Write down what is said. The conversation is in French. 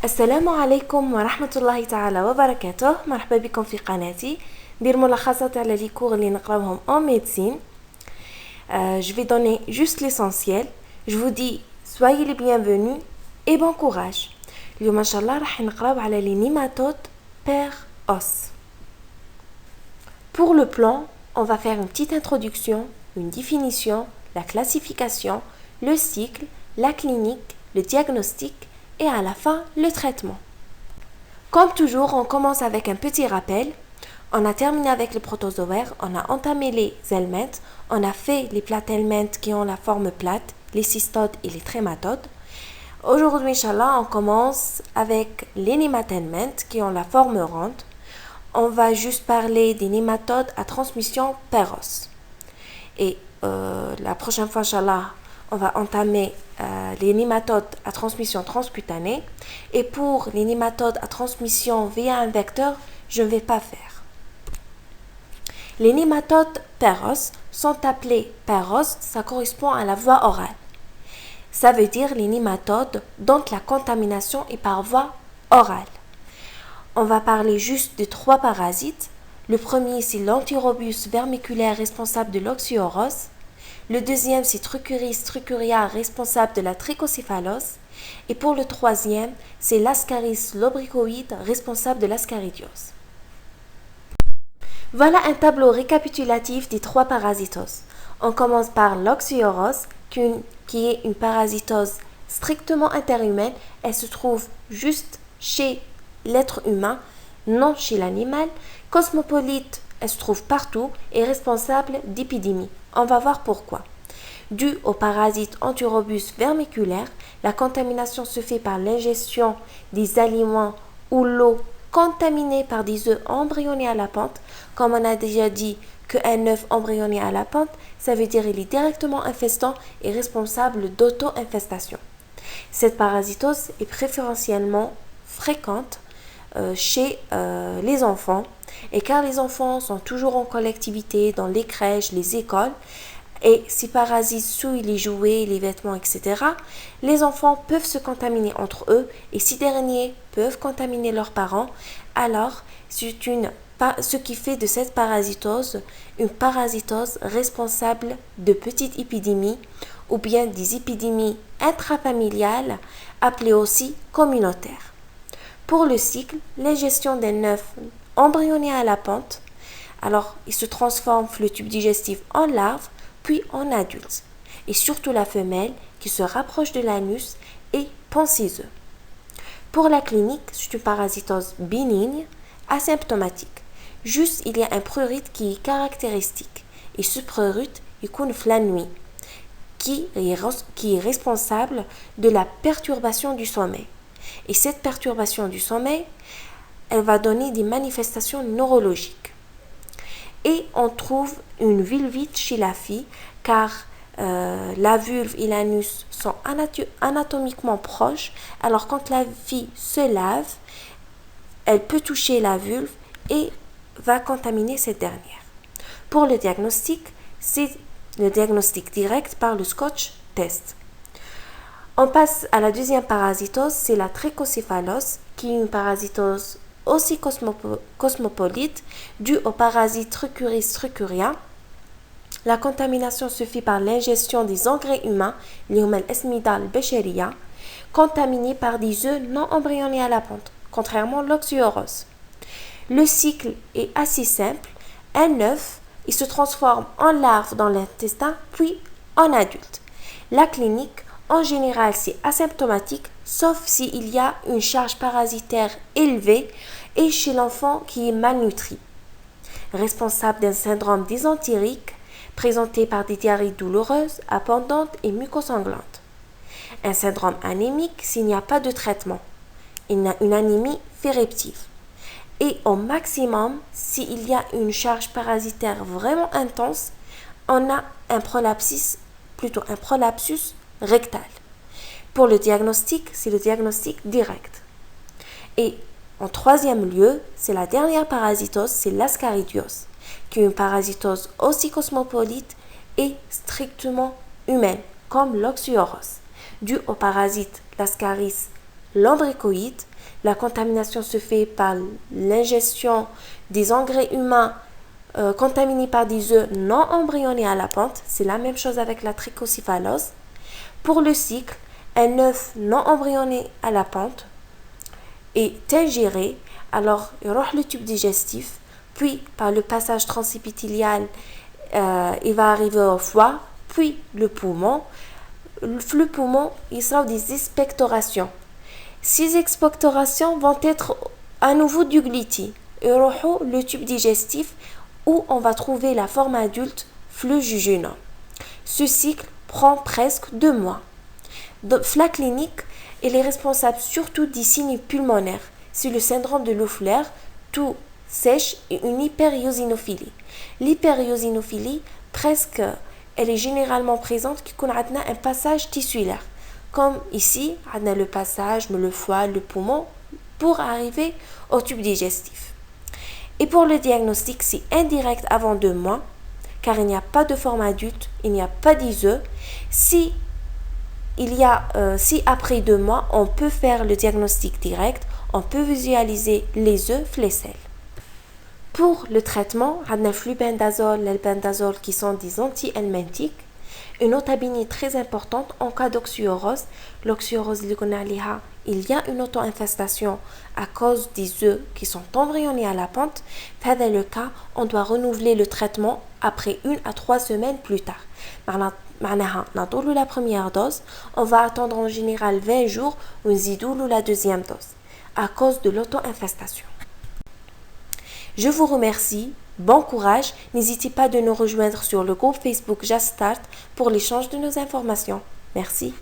السلام عليكم ورحمة الله تعالى وبركاته. مرحبا بكم في قناتي. ندير ملخصات على لي كور اللي نقراوهم en médecine. Je vais donner juste l'essentiel. Je vous dis soyez les bienvenus et bon courage. اليوم ان شاء الله راح نقراو على les nématodes per os. Pour le plan, on va faire une petite introduction, une définition, la classification, le cycle, la clinique, le diagnostic et à la fin, le traitement. Comme toujours, on commence avec un petit rappel. On a terminé avec les protozoaires, on a entamé les helminths, on a fait les plates helminths qui ont la forme plate, les cystodes et les trématodes. Aujourd'hui, Inch'Allah, on commence avec les némathelminths qui ont la forme ronde. On va juste parler des nématodes à transmission per os. Et la prochaine fois, Inch'Allah, on va entamer les nématodes à transmission transcutanée. Et pour les nématodes à transmission via un vecteur, je ne vais pas faire. Les nématodes per os sont appelés per os, ça correspond à la voie orale. Ça veut dire les nématodes dont la contamination est par voie orale. On va parler juste de 3 parasites. Le premier, c'est l'Antirobus vermiculaire responsable de l'oxyorose. Le deuxième, c'est Trucuris trucuria responsable de la trichocéphalose. Et pour le troisième, c'est l'Ascaris lobricoïde responsable de l'ascaridiose. Voilà un tableau récapitulatif des 3 parasitoses. On commence par l'oxyorose, qui est une parasitose strictement interhumaine. Elle se trouve juste chez l'être humain, non chez l'animal. Cosmopolite, elle se trouve partout et est responsable d'épidémies. On va voir pourquoi. Dû au parasite Antirobus vermiculaire, la contamination se fait par l'ingestion des aliments ou l'eau contaminée par des œufs embryonnés à la pente. Comme on a déjà dit qu'un œuf embryonné à la pente, ça veut dire qu'il est directement infestant et responsable d'auto-infestation. Cette parasitose est préférentiellement fréquente chez les enfants, et car les enfants sont toujours en collectivité dans les crèches, les écoles, et ces parasites souillent les jouets, les vêtements, etc., les enfants peuvent se contaminer entre eux, et ces derniers peuvent contaminer leurs parents. Alors ce qui fait de cette parasitose une parasitose responsable de petites épidémies ou bien des épidémies intrafamiliales appelées aussi communautaires. Pour le cycle, l'ingestion d'un œuf embryonné à la pente, alors il se transforme le tube digestif en larve puis en adulte, et surtout la femelle qui se rapproche de l'anus et pond ses œufs. Pour la clinique, c'est une parasitose bénigne, asymptomatique. Juste, il y a un prurite qui est caractéristique, et ce prurite, il couvre la nuit, qui est responsable de la perturbation du sommeil. Et cette perturbation du sommeil, elle va donner des manifestations neurologiques. Et on trouve une vulvite chez la fille, car la vulve et l'anus sont anatomiquement proches. Alors quand la fille se lave, elle peut toucher la vulve et va contaminer cette dernière. Pour le diagnostic, c'est le diagnostic direct par le Scotch test. On passe à la deuxième parasitose, c'est la trichocéphalose, qui est une parasitose aussi cosmopolite due au parasite Trucuris trucuria. La contamination se fait par l'ingestion des engrais humains, l'humel esmida al-bécheria, contaminés par des œufs non embryonnés à la pente, contrairement à l'oxyorose. Le cycle est assez simple. Un œuf, il se transforme en larve dans l'intestin, puis en adulte. La clinique, en général, c'est asymptomatique, sauf s'il y a une charge parasitaire élevée et chez l'enfant qui est malnutri. Responsable d'un syndrome dysentérique, présenté par des diarrhées douloureuses, abondantes et mucosanglantes. Un syndrome anémique s'il n'y a pas de traitement. Une anémie ferreptive. Et au maximum, s'il y a une charge parasitaire vraiment intense, on a un prolapsus rectal. Pour le diagnostic, c'est le diagnostic direct. Et en troisième lieu, c'est la dernière parasitose, c'est l'ascaridiose, qui est une parasitose aussi cosmopolite et strictement humaine, comme l'oxyorose, due au parasite l'Ascaris l'ombricoïde. La contamination se fait par l'ingestion des engrais humains contaminés par des œufs non embryonnés à la pente. C'est la même chose avec la trichocéphalose. Pour le cycle, un œuf non embryoné à la pente est ingéré, alors il roule le tube digestif, puis par le passage transépithélial, il va arriver au foie, puis le poumon. Le poumon, il sera des expectorations. Ces expectorations vont être à nouveau du gluti, le tube digestif, où on va trouver la forme adulte, flux jejunum. Ce cycle prend presque 2 mois. Dans la clinique, il est responsable surtout des signes pulmonaires. C'est le syndrome de Loeffler, toux sèche et une hyperiosinophilie. L'hyperiosinophilie, presque, elle est généralement présente quand on a un passage tissulaire. Comme ici, on a le passage, le foie, le poumon, pour arriver au tube digestif. Et pour le diagnostic, c'est indirect avant 2 mois, car il n'y a pas de forme adulte, il n'y a pas d'ISE. Si après 2 mois, on peut faire le diagnostic direct, on peut visualiser les œufs flécelles. Pour le traitement, on a le flubendazole, l'albendazole qui sont des anti-helminthiques. Une auto-abinine très importante en cas d'oxyurose. L'oxyurose, il y a une auto-infestation à cause des œufs qui sont embryonnés à la pente. Dans le cas, on doit renouveler le traitement après 1 à 3 semaines plus tard. La première dose, on va attendre en général 20 jours ou la deuxième dose à cause de l'auto-infestation. Je vous remercie, bon courage, n'hésitez pas de nous rejoindre sur le groupe Facebook Just Start pour l'échange de nos informations. Merci.